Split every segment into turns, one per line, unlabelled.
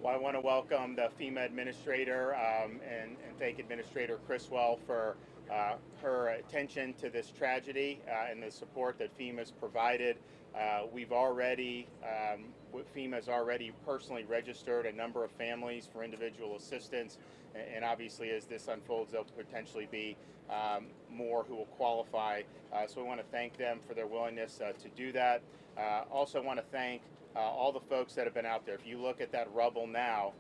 Well, I want to welcome the FEMA administrator and thank Administrator Criswell for her attention to this tragedy and the support that FEMA's provided. We've already, FEMA's already personally registered a number of families for individual assistance, and obviously as this unfolds, there'll potentially be more who will qualify. So we want to thank them for their willingness to do that. Also want to thank all the folks that have been out there. If you look at that rubble now,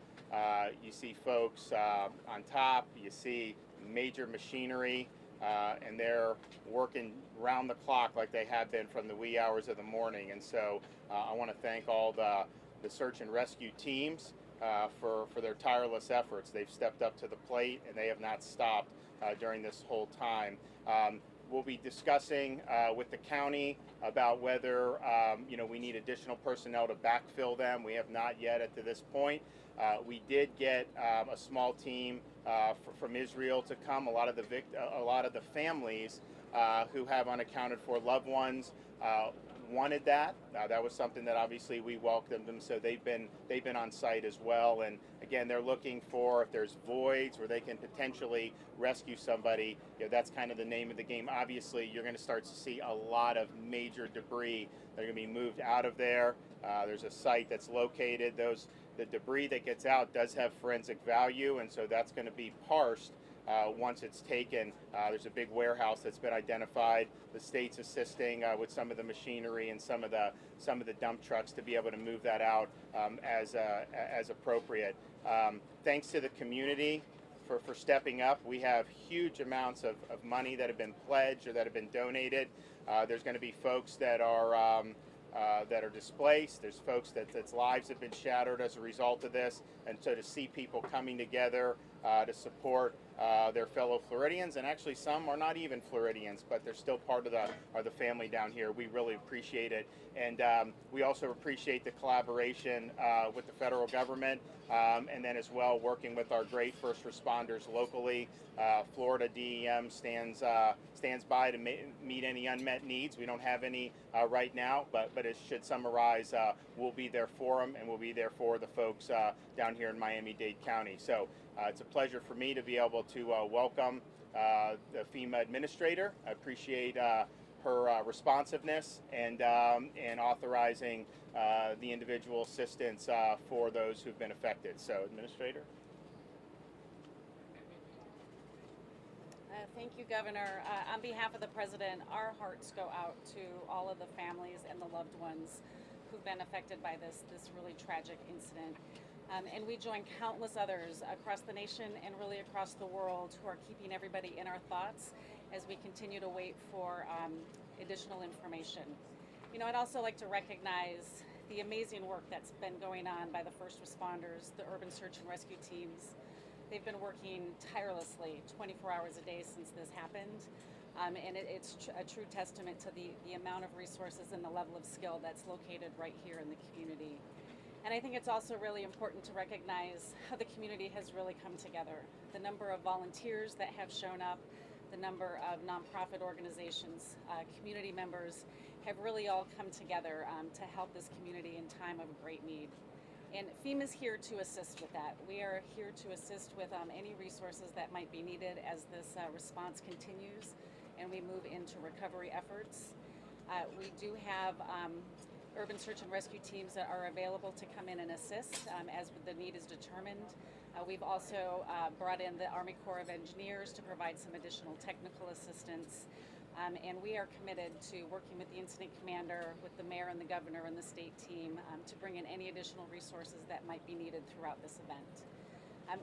you see folks on top, you see major machinery, and they're working round the clock like they have been from the wee hours of the morning. And so I want to thank all the search and rescue teams for their tireless efforts. They've stepped up to the plate and they have not stopped during this whole time. We'll be discussing with the county about whether we need additional personnel to backfill them. We have not yet at this point. We did get a small team from Israel to come. A lot of the families who have unaccounted for loved ones wanted that. That was something that obviously we welcomed them, so they've been on site as well. And again, they're looking for if there's voids where they can potentially rescue somebody. That's kind of the name of the game. Obviously, you're going to start to see a lot of major debris that are going to be moved out of there. There's a site that's located. The debris that gets out does have forensic value, and so that's going to be parsed. Once it's taken, there's a big warehouse that's been identified. The state's assisting with some of the machinery and some of the dump trucks to be able to move that out as appropriate. Thanks to the community for stepping up. We have huge amounts of money that have been pledged or that have been donated. There's going to be folks that are displaced. There's folks that's lives have been shattered as a result of this, and so to see people coming together to support their fellow Floridians, and actually some are not even Floridians, but they're still part of the family down here. We really appreciate it, and we also appreciate the collaboration with the federal government, and then as well working with our great first responders locally. Florida DEM stands by to meet any unmet needs. We don't have any right now, but it should summarize. We'll be there for them, and we'll be there for the folks down here in Miami-Dade County. So it's a pleasure for me to be able to welcome the FEMA administrator. I appreciate her responsiveness and authorizing the individual assistance for those who've been affected. So, Administrator.
Thank you, Governor. On behalf of the President, our hearts go out to all of the families and the loved ones who've been affected by this really tragic incident. And we join countless others across the nation and really across the world who are keeping everybody in our thoughts as we continue to wait for additional information. I'd also like to recognize the amazing work that's been going on by the first responders, the urban search and rescue teams. They've been working tirelessly 24 hours a day since this happened. And it's a true testament to the amount of resources and the level of skill that's located right here in the community. And I think it's also really important to recognize how the community has really come together. The number of volunteers that have shown up, the number of nonprofit organizations, community members have really all come together to help this community in time of great need. And FEMA's here to assist with that. We are here to assist with any resources that might be needed as this response continues and we move into recovery efforts. We do have urban search and rescue teams that are available to come in and assist as the need is determined. We've also brought in the Army Corps of Engineers to provide some additional technical assistance. And we are committed to working with the incident commander, with the mayor and the governor and the state team to bring in any additional resources that might be needed throughout this event.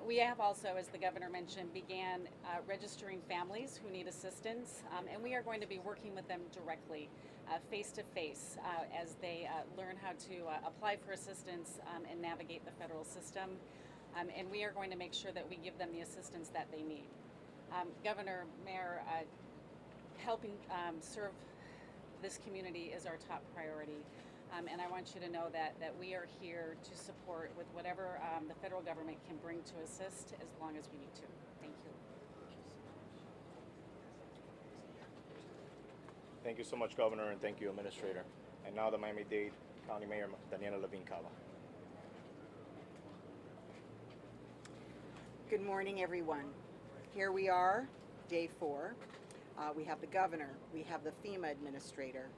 We have also, as the governor mentioned, began registering families who need assistance, and we are going to be working with them directly, face-to-face, as they learn how to apply for assistance and navigate the federal system. And we are going to make sure that we give them the assistance that they need. Governor, Mayor, helping serve this community is our top priority. And I want you to know that we are here to support with whatever the federal government can bring to assist as long as we need to. Thank you.
Thank you so much, Governor, and thank you, Administrator. And now the Miami-Dade County Mayor, Daniela Levine Cava.
Good morning, everyone. Here we are, day 4. We have the governor, we have the FEMA administrator.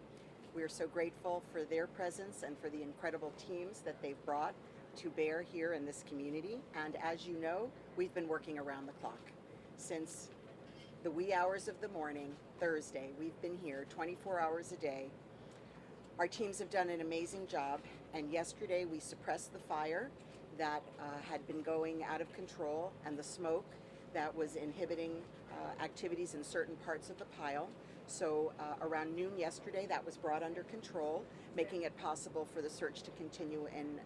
We are so grateful for their presence and for the incredible teams that they've brought to bear here in this community. And as you know, we've been working around the clock. Since the wee hours of the morning, Thursday, we've been here 24 hours a day. Our teams have done an amazing job, and yesterday we suppressed the fire that had been going out of control and the smoke that was inhibiting activities in certain parts of the pile. So around noon yesterday, that was brought under control, making it possible for the search to continue in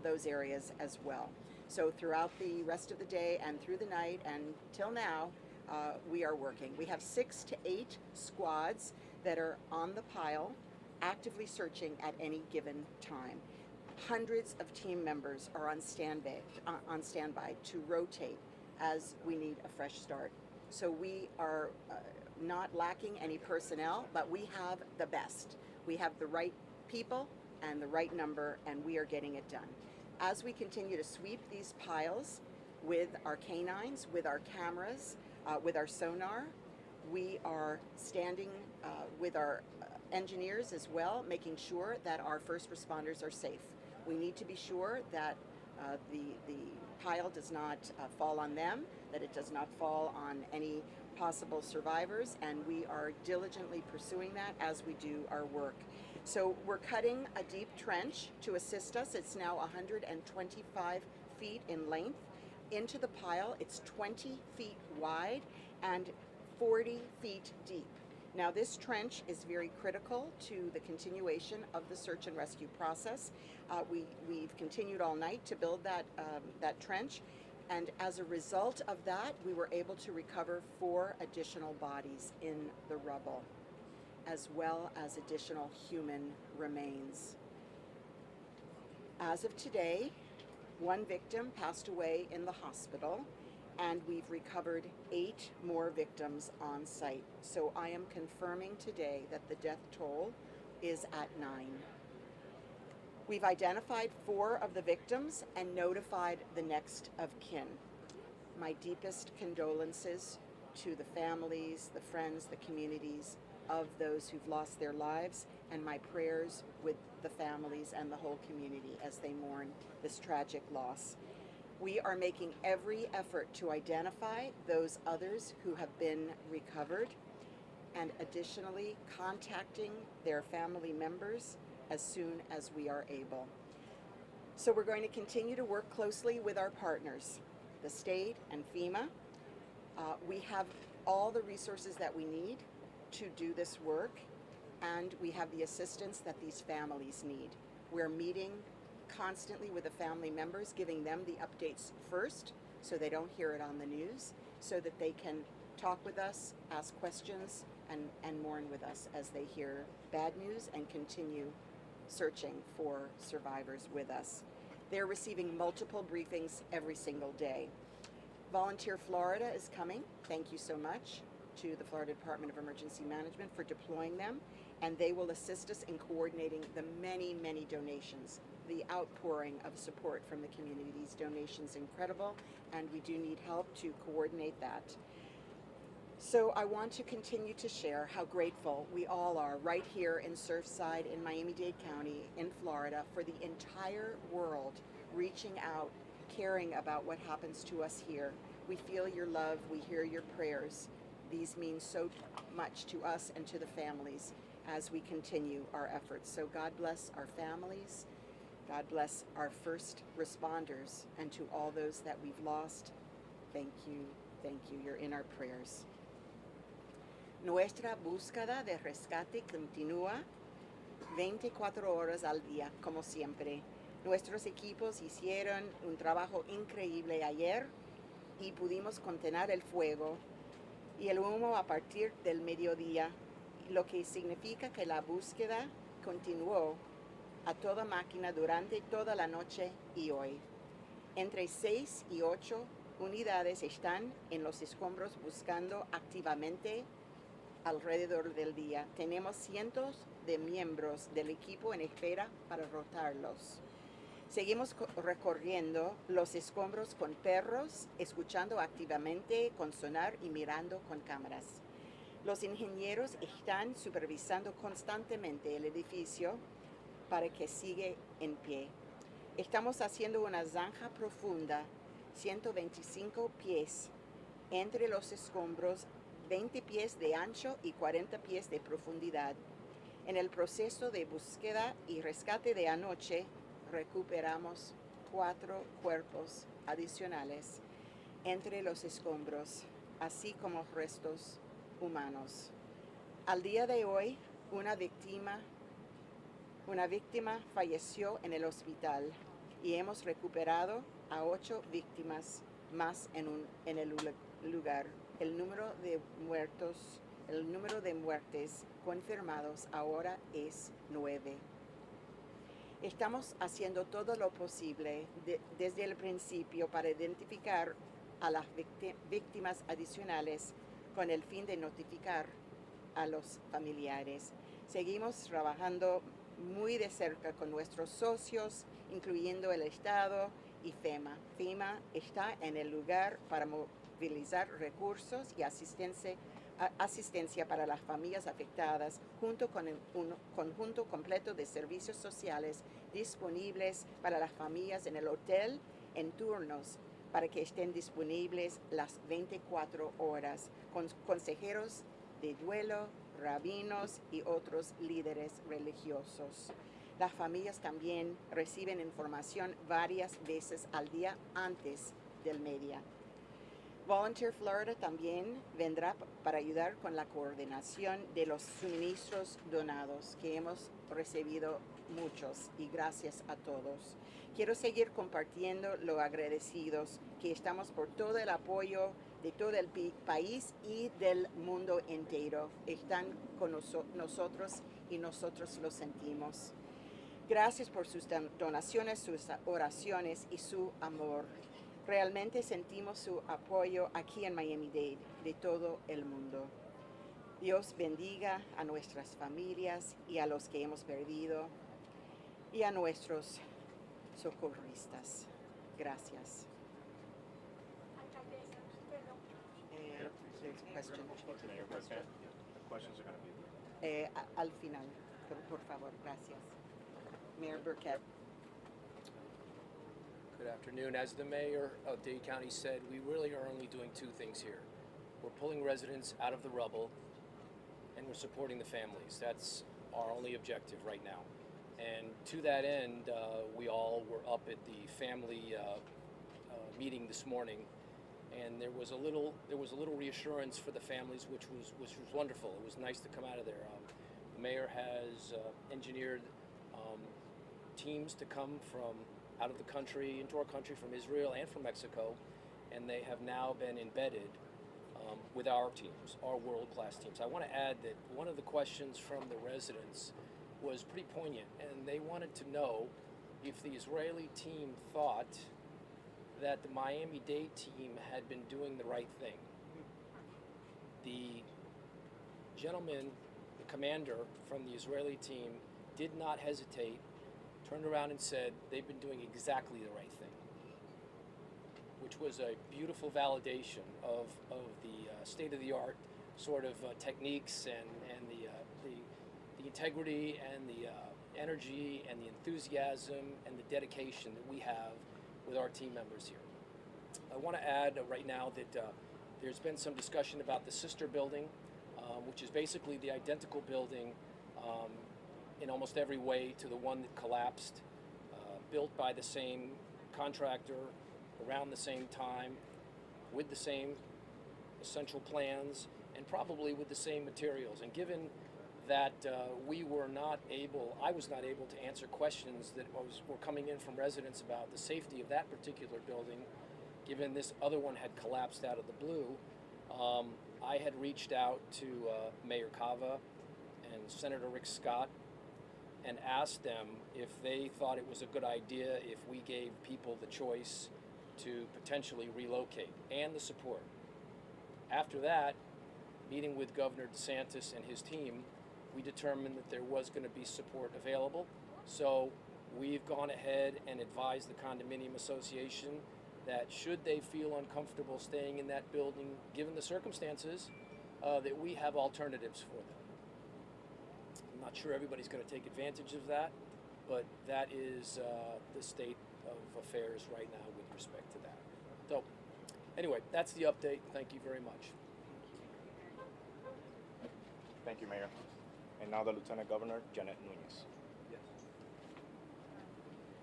those areas as well. So throughout the rest of the day and through the night and till now, we are working. We have 6 to 8 squads that are on the pile, actively searching at any given time. Hundreds of team members are on standby to rotate as we need a fresh start. So we are not lacking any personnel, but we have the best. We have the right people and the right number, and we are getting it done. As we continue to sweep these piles with our canines, with our cameras, with our sonar, we are standing with our engineers as well, making sure that our first responders are safe. We need to be sure that the pile does not fall on them, that it does not fall on any possible survivors, and we are diligently pursuing that as we do our work. So we're cutting a deep trench to assist us. It's now 125 feet in length into the pile. It's 20 feet wide and 40 feet deep. Now this trench is very critical to the continuation of the search and rescue process. We've continued all night to build that trench, and as a result of that, we were able to recover 4 additional bodies in the rubble, as well as additional human remains. As of today, 1 victim passed away in the hospital, and we've recovered 8 more victims on site. So I am confirming today that the death toll is at 9. We've identified 4 of the victims and notified the next of kin. My deepest condolences to the families, the friends, the communities of those who've lost their lives, and my prayers with the families and the whole community as they mourn this tragic loss. We are making every effort to identify those others who have been recovered, and additionally contacting their family members as soon as we are able. So we're going to continue to work closely with our partners, the state and FEMA. We have all the resources that we need to do this work, and we have the assistance that these families need. We're meeting constantly with the family members, giving them the updates first so they don't hear it on the news, so that they can talk with us, ask questions, and mourn with us as they hear bad news and continue searching for survivors with us. They're receiving multiple briefings every single day. Volunteer Florida is coming. Thank you so much to the Florida Department of Emergency Management for deploying them, and they will assist us in coordinating the many, many donations, the outpouring of support from the community. These donations incredible, and we do need help to coordinate that. So I want to continue to share how grateful we all are right here in Surfside in Miami-Dade County in Florida for the entire world reaching out, caring about what happens to us here. We feel your love, we hear your prayers. These mean so much to us and to the families as we continue our efforts. So God bless our families, God bless our first responders, and to all those that we've lost, thank you, you're in our prayers. Nuestra búsqueda de rescate continúa 24 horas al día, como siempre. Nuestros equipos hicieron un trabajo increíble ayer y pudimos contener el fuego y el humo a partir del mediodía, lo que significa que la búsqueda continuó a toda máquina durante toda la noche y hoy. Entre 6 y 8 unidades están en los escombros buscando activamente alrededor del día. Tenemos cientos de miembros del equipo en espera para rotarlos. Seguimos recorriendo los escombros con perros, escuchando activamente con sonar y mirando con cámaras. Los ingenieros están supervisando constantemente el edificio para que siga en pie. Estamos haciendo una zanja profunda, 125 pies, entre los escombros, 20 pies de ancho y 40 pies de profundidad. En el proceso de búsqueda y rescate de anoche, recuperamos 4 cuerpos adicionales entre los escombros, así como restos humanos. Al día de hoy, una víctima falleció en el hospital y hemos recuperado a 8 víctimas más en el lugar. El número de muertes confirmados ahora es 9. Estamos haciendo todo lo posible desde el principio para identificar a las víctimas adicionales con el fin de notificar a los familiares. Seguimos trabajando muy de cerca con nuestros socios, incluyendo el Estado y FEMA. FEMA está en el lugar para movilizar recursos y asistencia para las familias afectadas, junto con un conjunto completo de servicios sociales disponibles para las familias en el hotel en turnos para que estén disponibles las 24 horas, con consejeros de duelo, rabinos y otros líderes religiosos. Las familias también reciben información varias veces al día antes del media. Volunteer Florida también vendrá para ayudar con la coordinación de los suministros donados, que hemos recibido muchos, y gracias a todos. Quiero seguir compartiendo lo agradecidos que estamos por todo el apoyo de todo el país y del mundo entero. Están con nosotros y nosotros lo sentimos. Gracias por sus donaciones, sus oraciones y su amor. Realmente sentimos su apoyo aquí en Miami-Dade, de todo el mundo. Dios bendiga a nuestras familias y a los que hemos perdido y a nuestros socorristas. Gracias.
Mayor Pro Tem, the questions are going to be.
Al final, por favor, gracias. Mayor Burkett.
Good afternoon. As the mayor of Dade County said, we really are only doing 2 things here. We're pulling residents out of the rubble, and we're supporting the families. That's our only objective right now. And to that end, we all were up at the family meeting this morning, and there was a little reassurance for the families, which was wonderful. It was nice to come out of there. The mayor has engineered teams to come from out of the country into our country, from Israel and from Mexico, and they have now been embedded with our teams, our world-class teams. I want to add that one of the questions from the residents was pretty poignant, and they wanted to know if the Israeli team thought that the Miami-Dade team had been doing the right thing. The gentleman, the commander from the Israeli team, did not hesitate, turned around and said they've been doing exactly the right thing, which was a beautiful validation of the state-of-the-art sort of techniques and the integrity and the energy and the enthusiasm and the dedication that we have with our team members here. I want to add right now that there's been some discussion about the sister building, which is basically the identical building in almost every way to the one that collapsed, built by the same contractor around the same time, with the same essential plans, and probably with the same materials. And given that I was not able to answer questions that were coming in from residents about the safety of that particular building, given this other one had collapsed out of the blue, I had reached out to Mayor Cava and Senator Rick Scott and asked them if they thought it was a good idea if we gave people the choice to potentially relocate and the support. After that, meeting with Governor DeSantis and his team, we determined that there was going to be support available. So we've gone ahead and advised the condominium association that should they feel uncomfortable staying in that building, given the circumstances, that we have alternatives for them. I'm not sure everybody's going to take advantage of that, but that is the state of affairs right now with respect to that. So, anyway, that's the update. Thank you very much.
Thank you, Mayor. And now the Lieutenant Governor, Janet Núñez.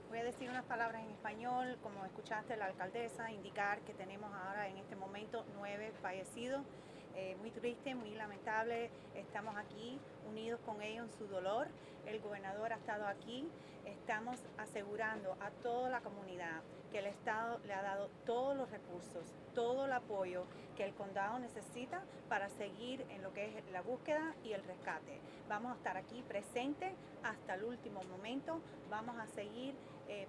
Voy a decir unas palabras en español, como escuchaste la alcaldesa indicar que tenemos ahora en este momento 9 fallecidos. Muy triste, muy lamentable, estamos aquí unidos con ellos en su dolor. El gobernador ha estado aquí, estamos asegurando a toda la comunidad que el Estado le ha dado todos los recursos, todo el apoyo que el condado necesita para seguir en lo que es la búsqueda y el rescate. Vamos a estar aquí presentes hasta el último momento, vamos a seguir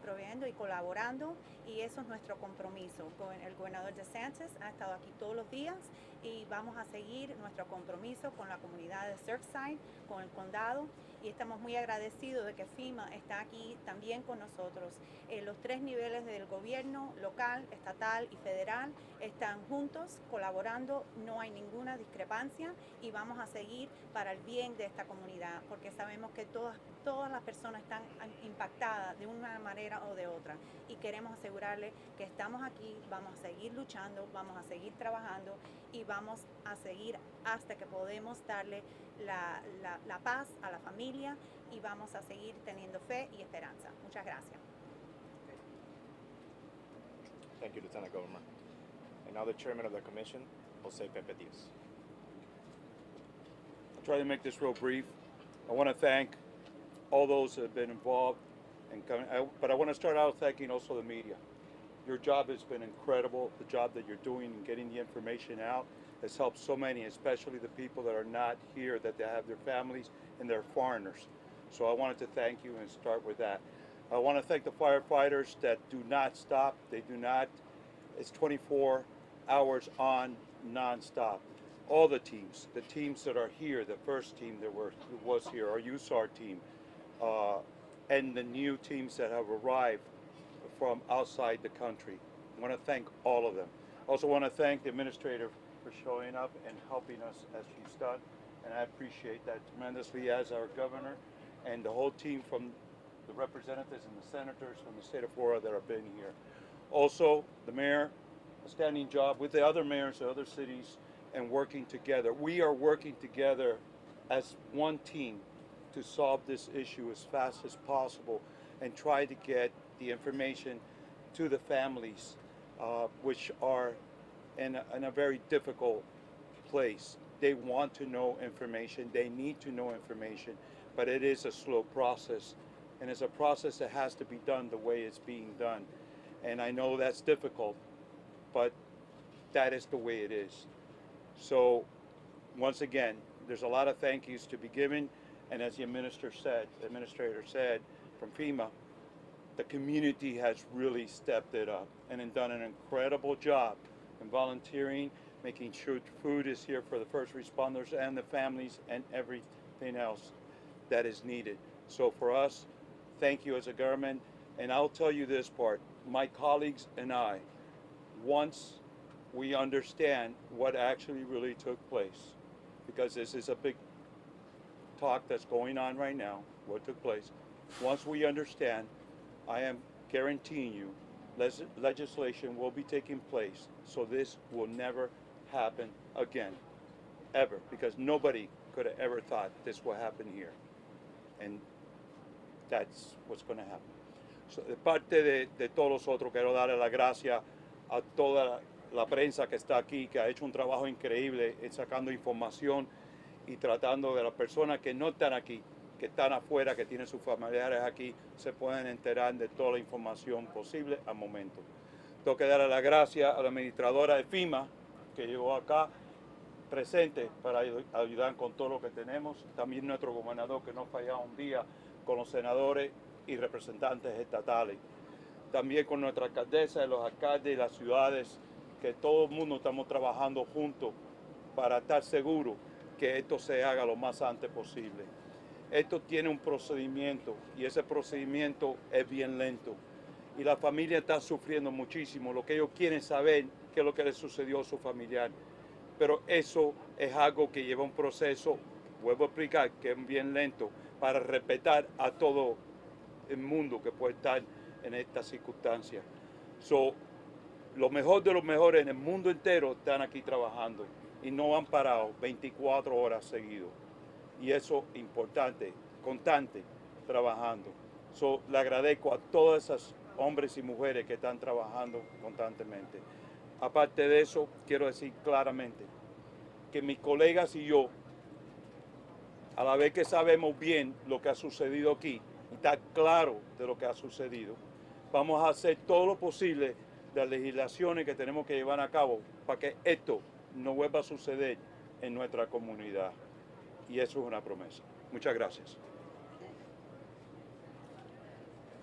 proveyendo y colaborando, y eso es nuestro compromiso. El gobernador DeSantis ha estado aquí todos los días y vamos a seguir nuestro compromiso con la comunidad de Surfside, con el condado, y estamos muy agradecidos de que FEMA está aquí también con nosotros. Los 3 niveles del gobierno, local, estatal y federal, están juntos colaborando, no hay ninguna discrepancia y vamos a seguir para el bien de esta comunidad, porque sabemos que todas las personas están impactadas de una manera o de otra, y queremos asegurarles que estamos aquí, vamos a seguir luchando, vamos a seguir trabajando y vamos a seguir hasta que podemos darle la paz a la familia, y vamos a seguir teniendo fe y esperanza. Muchas gracias.
Thank you, Lieutenant Governor. And now the Chairman of the Commission, Jose Pepe Diaz.
I'll try to make this real brief. I want to thank all those that have been involved, but I want to start out thanking also the media. Your job has been incredible. The job that you're doing in getting the information out has helped so many, especially the people that are not here, that they have their families and they're foreigners. So I wanted to thank you and start with that. I want to thank the firefighters that do not stop. They do not. It's 24 hours on, non-stop. All the teams that are here, the first team that was here, our USAR team, and the new teams that have arrived from outside the country. I want to thank all of them. I also want to thank the administrator for showing up and helping us as she's done, and I appreciate that tremendously, as our governor and the whole team from the representatives and the senators from the state of Florida that have been here. Also, the mayor, a standing job with the other mayors of other cities and working together. We are working together as one team to solve this issue as fast as possible and try to get the information to the families, which are in a very difficult place. They want to know information, they need to know information, but it is a slow process, and it's a process that has to be done the way it's being done. And I know that's difficult, but that is the way it is. So once again, there's a lot of thank yous to be given, and as the administrator said from FEMA, the community has really stepped it up and done an incredible job in volunteering, making sure food is here for the first responders and the families and everything else that is needed. So for us, thank you as a government. And I'll tell you this part, my colleagues and I, once we understand what actually really took place, because this is a big talk that's going on right now, what took place, once we understand, I am guaranteeing you legislation will be taking place so this will never happen again, ever, because nobody could have ever thought this will happen here. And that's what's going to happen. So, de parte de todos nosotros, quiero darle las gracias a toda la prensa que está aquí, que ha hecho un trabajo increíble en sacando información y tratando de las personas que no están aquí, que están afuera, que tienen sus familiares aquí, se pueden enterar de toda la información posible al momento. Tengo que darle las gracias a la administradora de FEMA, que llegó acá presente para ayudar con todo lo que tenemos. También nuestro gobernador, que no falla un día, con los senadores y representantes estatales. También con nuestra alcaldesa, los alcaldes y las ciudades, que todo el mundo estamos trabajando juntos para estar seguros que esto se haga lo más antes posible. Esto tiene un procedimiento y ese procedimiento es bien lento. Y la familia está sufriendo muchísimo. Lo que ellos quieren saber qué es lo que le sucedió a su familiar. Pero eso es algo que lleva un proceso, vuelvo a explicar, que es bien lento, para respetar a todo el mundo que puede estar en estas circunstancias. So, lo mejor de los mejores en el mundo entero están aquí trabajando y no han parado 24 horas seguidos. Y eso es importante, constante, trabajando. So, le agradezco a todas esas hombres y mujeres que están trabajando constantemente. Aparte de eso, quiero decir claramente que mis colegas y yo, a la vez que sabemos bien lo que ha sucedido aquí, y está claro de lo que ha sucedido, vamos a hacer todo lo posible de las legislaciones que tenemos que llevar a cabo para que esto no vuelva a suceder en nuestra comunidad. Y eso es una promesa. Muchas gracias.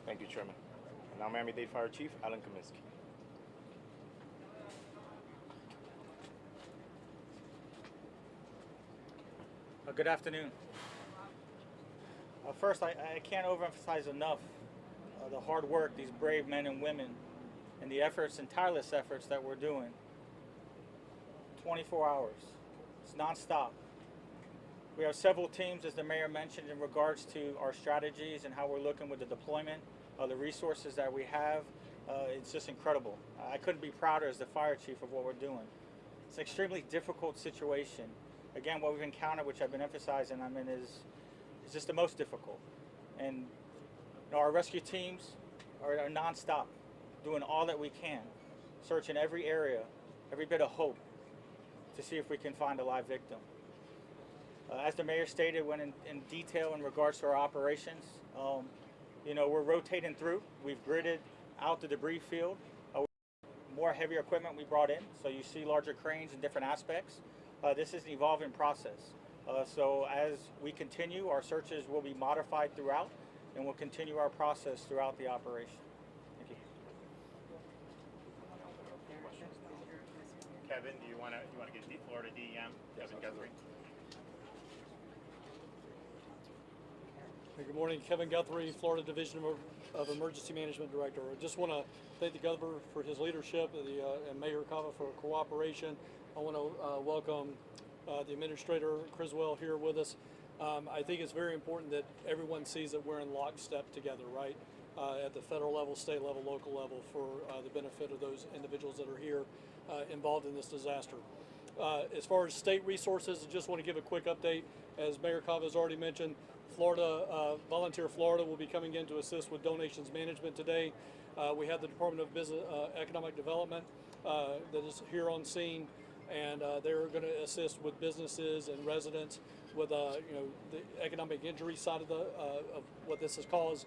Thank you, Chairman. And now Miami-Dade Fire Chief Alan Kaminsky.
Good afternoon. First, I can't overemphasize enough the hard work these brave men and women and the efforts and tireless efforts that we're doing. 24 hours. It's nonstop. We have several teams, as the mayor mentioned, in regards to our strategies and how we're looking with the deployment of the resources that we have. It's just incredible. I couldn't be prouder as the fire chief of what we're doing. It's an extremely difficult situation. Again, what we've encountered, which I've been emphasizing, is just the most difficult. And our rescue teams are nonstop, doing all that we can, searching every area, every bit of hope to see if we can find a live victim. As the mayor stated, went in detail in regards to our operations. We're rotating through. We've gridded out the debris field. More heavier equipment we brought in, so you see larger cranes in different aspects. This is an evolving process. So as we continue, our searches will be modified throughout, and we'll continue our process throughout the operation. Thank you.
Kevin, do you want to get Florida DEM? Kevin Guthrie.
Hey, good morning, Kevin Guthrie, Florida Division of Emergency Management Director. I just want to thank the Governor for his leadership and Mayor Cava for cooperation. I want to welcome the Administrator Criswell here with us. I think it's very important that everyone sees that we're in lockstep together, right? At the federal level, state level, local level, for the benefit of those individuals that are here involved in this disaster. As far as state resources, I just want to give a quick update. As Mayor Cava has already mentioned, Volunteer Florida will be coming in to assist with donations management today. We have the Department of Business Economic Development that is here on scene, and they're going to assist with businesses and residents with the economic injury side of what this has caused.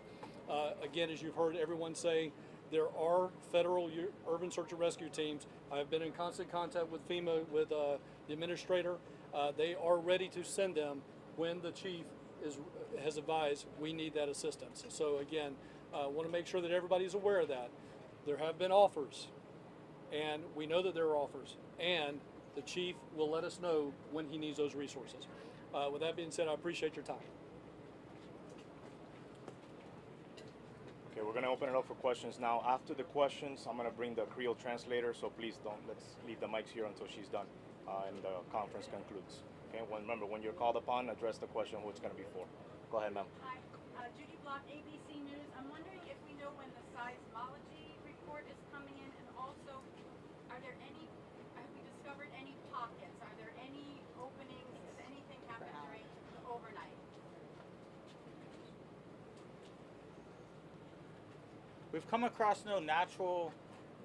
Again, as you've heard everyone say, there are federal urban search and rescue teams. I've been in constant contact with FEMA, with the administrator. They are ready to send them when the chief has advised we need that assistance. So again, want to make sure that everybody's aware of that. There have been offers, and we know that there are offers, and the chief will let us know when he needs those resources. With that being said, I appreciate your time.
Okay, we're going to open it up for questions now. After the questions, I'm going to bring the Creole translator, so please let's leave the mics here until she's done and the conference concludes. Okay, remember, when you're called upon, address the question who it's going to be for. Go ahead, ma'am.
Hi, Judy Block, ABC News. I'm wondering if we know when the seismology report is coming in, and also, have we discovered any pockets? Are there any openings? Has anything happened during the overnight?
We've come across no natural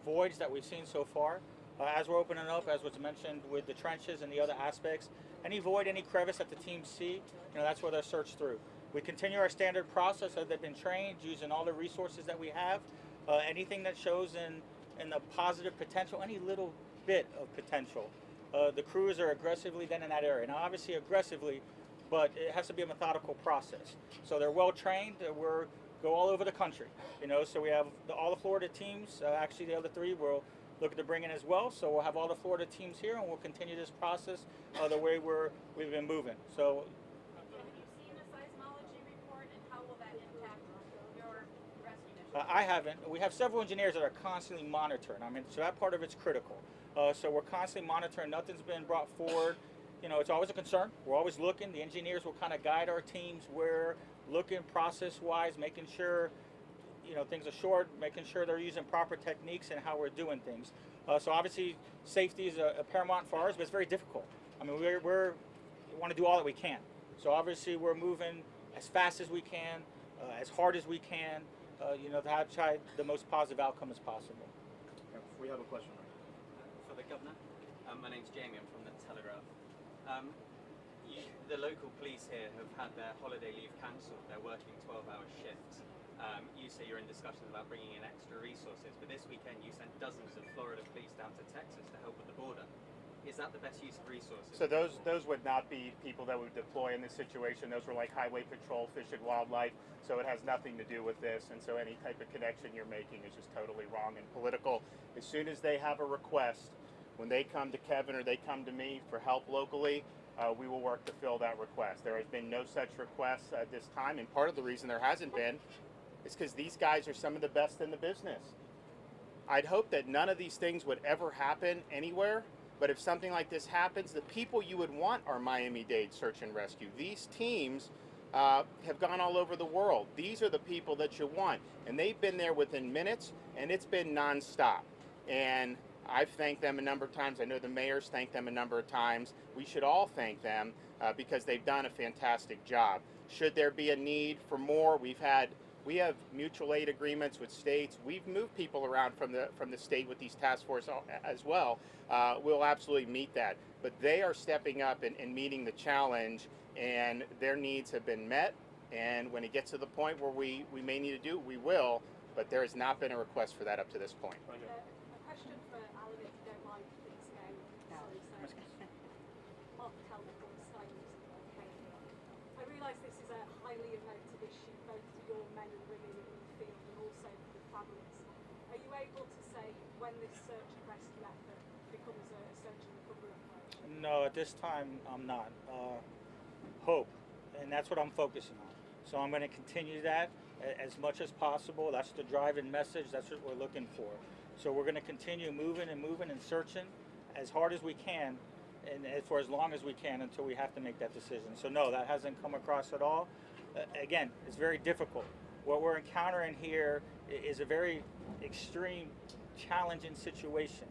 voids that we've seen so far. As we're opening up, as was mentioned with the trenches and the other aspects, any void, any crevice that the teams see, that's where they're searched through. We continue our standard process as they've been trained, using all the resources that we have. Anything that shows in the positive potential, any little bit of potential, the crews are aggressively then in that area. Now, obviously aggressively, but it has to be a methodical process. So they're well trained. We're go all over the country, So we have all the Florida teams. Actually, the other three we're looking to bring in as well. So we'll have all the Florida teams here, and we'll continue this process the way we've been moving. So.
Have you seen a seismology
I haven't. We have several engineers that are constantly monitoring. I mean, so that part of it's critical. So we're constantly monitoring. Nothing's been brought forward. You know, it's always a concern. We're always looking. The engineers will kind of guide our teams. We're looking process-wise, making sure, you know, things are short, making sure they're using proper techniques and how we're doing things. So obviously, safety is a paramount for ours, but it's very difficult. I mean, we want to do all that we can. So obviously, we're moving as fast as we can, as hard as we can, you know, to have try the most positive outcome as possible.
We have a question.
For the governor, my name's Jamie. I'm from the Telegraph. The local police here have had their holiday leave cancelled. They're working 12-hour shifts. You say you're in discussions about bringing in extra resources, but this weekend you sent dozens of Florida police down to Texas to help with the border. Is that the best use of resources?
So those would not be people that would deploy in this situation. Those were like highway patrol, fish and wildlife. So it has nothing to do with this. And so any type of connection you're making is just totally wrong and political. As soon as they have a request, when they come to Kevin or they come to me for help locally, we will work to fill that request. There has been no such request at this time. And part of the reason there hasn't been is because these guys are some of the best in the business. I'd hope that none of these things would ever happen anywhere. But if something like this happens, the people you would want are Miami-Dade Search and Rescue. These teams have gone all over the world. These are the people that you want. And they've been there within minutes, and it's been nonstop. And I've thanked them a number of times. I know the mayor's thanked them a number of times. We should all thank them because they've done a fantastic job. Should there be a need for more, we have mutual aid agreements with states. We've moved people around from the state with these task forces as well. We'll absolutely meet that. But they are stepping up and meeting the challenge, and their needs have been met. And when it gets to the point where we may need to do, we will. But there has not been a request for that up to this point.
A question for Alan, if you don't mind, please, again. I'll tell the silence. Okay. I realise this is a highly emotive issue, both to your men and women in the field and also for the families. Are you able to say when this search and rescue effort becomes a search and recovery operation?
No, at this time I'm not. Hope, and that's what I'm focusing on. So I'm going to continue that as much as possible. That's the driving message. That's what we're looking for. So we're going to continue moving and searching as hard as we can and for as long as we can until we have to make that decision. So no, that hasn't come across at all. Again, it's very difficult. What we're encountering here is a very extreme, challenging situation.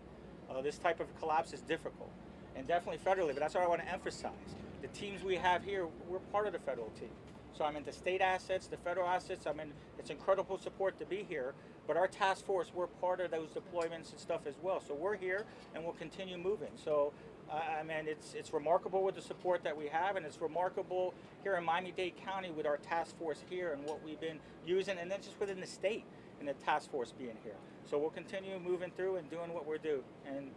This type of collapse is difficult, and definitely federally, but that's what I want to emphasize. The teams we have here, we're part of the federal team. So I'm in the state assets, the federal assets. I mean, it's incredible support to be here, but our task force, we're part of those deployments and stuff as well. So we're here, and we'll continue moving. So, I mean, it's remarkable with the support that we have, and it's remarkable here in Miami-Dade County with our task force here and what we've been using, and then just within the state and the task force being here. So we'll continue moving through and doing what we're doing, and,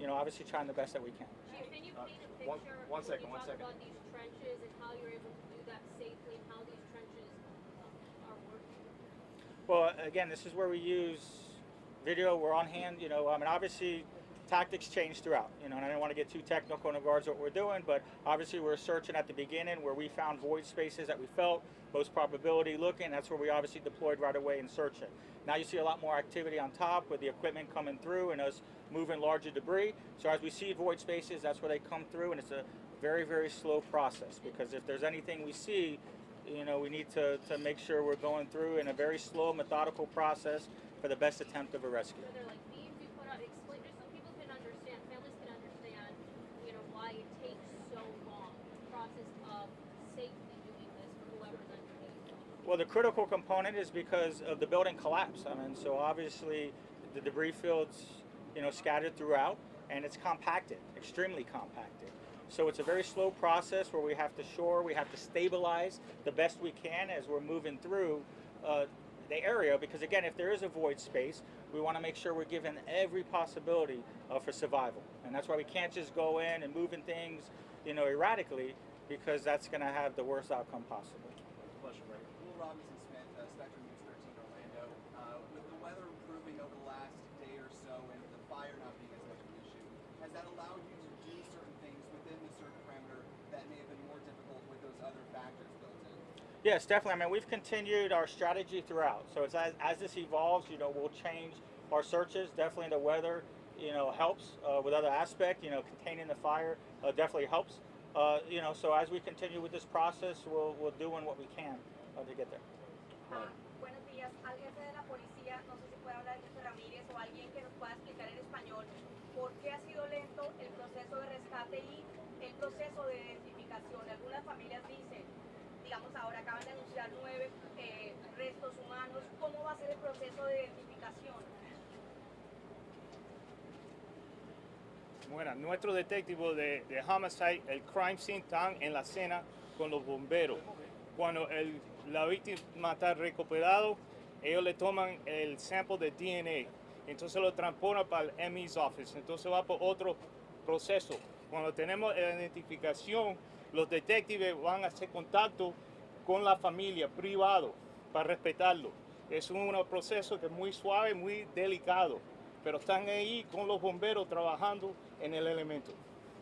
you know, obviously trying the best that we can.
Chief, can you paint a picture
one
when
second,
you talk about these trenches and how you're able to do that safely and how these trenches are working?
Well, again, this is where we use video. We're on hand. You know, I mean, obviously, tactics change throughout. You know, and I don't want to get too technical in regards to what we're doing, but obviously, we're searching at the beginning where we found void spaces that we felt most probability looking. That's where we obviously deployed right away and searching. Now you see a lot more activity on top with the equipment coming through and us moving larger debris. So as we see void spaces, that's where they come through, and it's a very, very slow process because if there's anything we see, you know, we need to make sure we're going through in a very slow, methodical process for the best attempt of a rescue.
So they're like beams you put out, explain just so people can understand, families can understand, you know, why it takes so long, the process of safely doing this for whoever's underneath.
Well, the critical component is because of the building collapse. I mean, so obviously the debris fields, you know, scattered throughout, and it's compacted, extremely compacted. So it's a very slow process where we have to shore, we have to stabilize the best we can as we're moving through the area, because again, if there is a void space, we want to make sure we're given every possibility for survival. And that's why we can't just go in and moving things, you know, erratically, because that's going to have the worst outcome possible.
Question, right?
Will Robinson Smith, Spectrum News 13 Orlando. With the weather improving over the last day or so and the fire not being as much of an issue, has that allowed you to do certain things within the certain parameter that may have been more difficult with those other factors built in?
Yes, definitely. I mean, we've continued our strategy throughout. So it's as this evolves, we'll change our searches. Definitely the weather, helps with other aspect. Containing the fire definitely helps. So as we continue with this process, we'll doing what we can to get there.
Buenos días. Al jefe de la policía, no sé si puede hablar el jefe Ramírez o alguien que nos pueda explicar en español por qué ha sido lento el proceso de rescate y el proceso de identificación. Algunas familias dicen, digamos ahora acaban de anunciar 9 restos humanos. ¿Cómo va a ser el proceso de identificación?
Bueno, nuestros detectives de homicide, el crime scene, están en la escena con los bomberos. Cuando la víctima está recuperado, ellos le toman el sample de DNA, entonces lo transportan para el ME's office, entonces va por otro proceso. Cuando tenemos la identificación, los detectives van a hacer contacto con la familia privado para respetarlo. Es un proceso que es muy suave, muy delicado, pero están ahí con los bomberos trabajando en el elemento.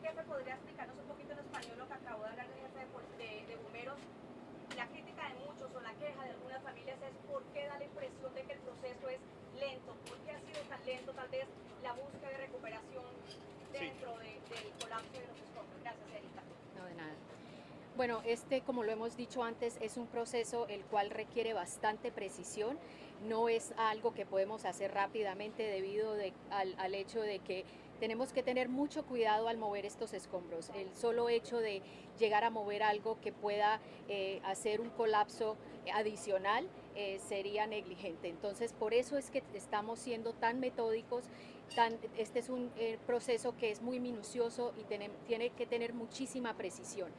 Jefe, ¿podría explicarnos un poquito en español lo que acabó de hablar el jefe de bomberos? La crítica de muchos o la queja de algunas familias es por qué da la impresión de que el proceso es lento, por qué ha sido tan lento tal vez la búsqueda de recuperación dentro del colapso de los escombros. Gracias, Erika.
No, de nada. Bueno, como lo hemos dicho antes, es un proceso el cual requiere bastante precisión. No es algo que podemos hacer rápidamente debido al hecho de que tenemos que tener mucho cuidado al mover estos escombros. El solo hecho de llegar a mover algo que pueda hacer un colapso adicional sería negligente. Entonces, por eso es que estamos siendo tan metódicos. Este es un proceso que es muy minucioso y tiene que tener muchísima precisión.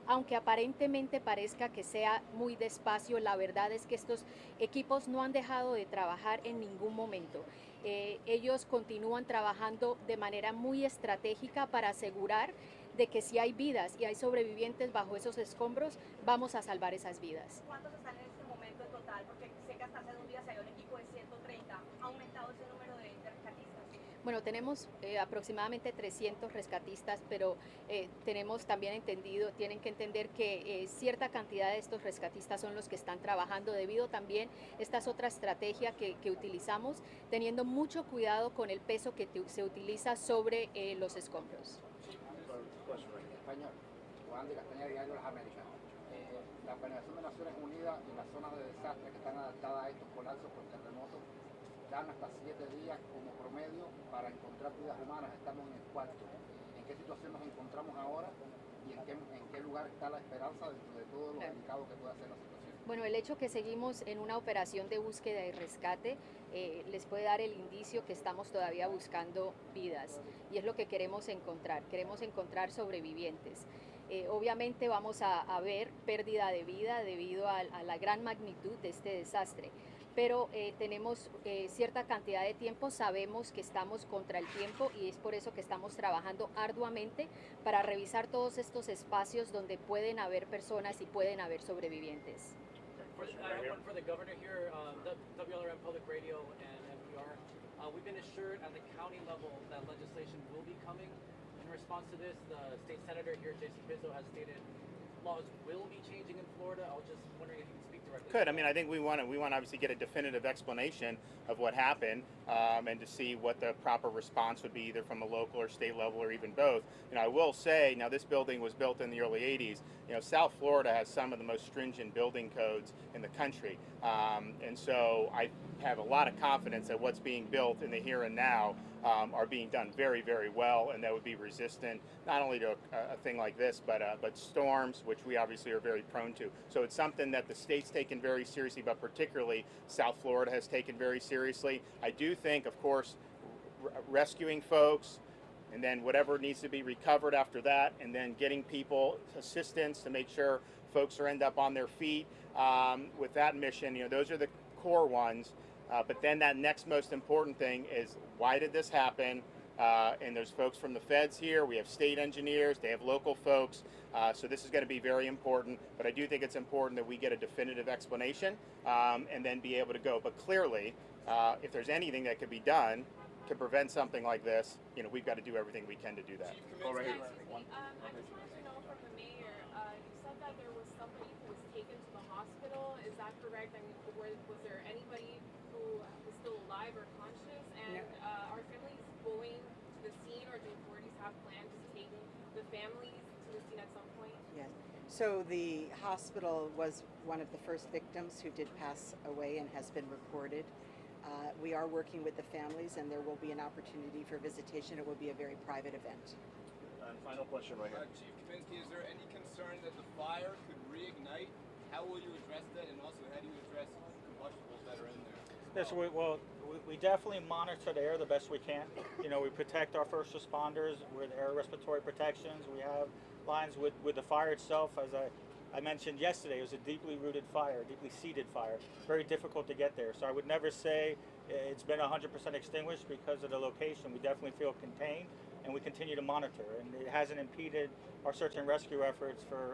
Aunque aparentemente parezca que sea muy despacio, la verdad es que estos equipos no han dejado de trabajar en ningún momento. Ellos continúan trabajando de manera muy estratégica para asegurar de que si hay vidas y hay sobrevivientes bajo esos escombros, vamos a salvar esas vidas.
¿Cuántos están en este momento en total? Porque sé que hasta hace 2 días había un equipo de 130. ¿Ha aumentado ese número de rescatistas?
Bueno, tenemos aproximadamente 300 rescatistas, pero tenemos también tienen que entender que cierta cantidad de estos rescatistas son los que están trabajando debido también a esta es otra estrategia que utilizamos, teniendo mucho cuidado con el peso que se utiliza sobre los escombros.
Español, Juan de Castañeda, Diario Las Américas. La Organización de Naciones Unidas y las zonas de desastre que están adaptadas a estos colapsos por terremotos dan hasta 7 días como promedio para encontrar vidas humanas. Estamos en el cuarto. ¿En qué situación nos encontramos ahora y en qué lugar está la esperanza dentro de todo lo delicado que puede ser la situación?
Bueno, el hecho que seguimos en una operación de búsqueda y rescate les puede dar el indicio que estamos todavía buscando vidas y es lo que queremos encontrar sobrevivientes. Obviamente vamos a ver pérdida de vida debido a la gran magnitud de este desastre, pero tenemos cierta cantidad de tiempo, sabemos que estamos contra el tiempo y es por eso que estamos trabajando arduamente para revisar todos estos espacios donde pueden haber personas y pueden haber sobrevivientes.
I have one for the governor here, WLRM Public Radio and NPR. We've been assured at the county level that legislation will be coming. In response to this, the state senator here, J.C. Pizzo, has stated laws will be changing in Florida. I was just wondering if you can speak directly.
Could. I mean, I think we want to obviously get a definitive explanation of what happened and to see what the proper response would be either from a local or state level or even both. I will say, now this building was built in the early 80s. South Florida has some of the most stringent building codes in the country. And so I have a lot of confidence that what's being built in the here and now are being done very, very well, and that would be resistant not only to a thing like this, but storms, which we obviously are very prone to. So it's something that the state's taken very seriously, but particularly South Florida has taken very seriously. I do think, of course, rescuing folks, and then whatever needs to be recovered after that, and then getting people assistance to make sure folks end up on their feet with that mission. Those are the core ones. But then that next most important thing is, why did this happen? And there's folks from the feds here. We have state engineers. They have local folks. So this is going to be very important. But I do think it's important that we get a definitive explanation and then be able to go. But clearly, if there's anything that could be done to prevent something like this, we've got to do everything we can to do that.
I just wanted to know from the mayor, you said
said that there was somebody who was taken to the hospital. Is that correct? I mean, was there anybody who was still alive or conscious? And are families going to the scene, or do authorities have plans to take the families to the scene at some point?
Yes. So the hospital was one of the first victims who did pass away and has been reported. We are working with the families, and there will be an opportunity for visitation. It will be a very private event.
And final question right here.
Chief Kapinski, is there any concern that the fire could reignite? How will you address that, and also how do you address combustibles that are in there?
Yes, we definitely monitor the air the best we can. You know, we protect our first responders with air respiratory protections. We have lines with the fire itself. As I mentioned yesterday, it was a deeply rooted fire, deeply seated fire. Very difficult to get there. So I would never say it's been 100% extinguished because of the location. We definitely feel contained, and we continue to monitor. And it hasn't impeded our search and rescue efforts for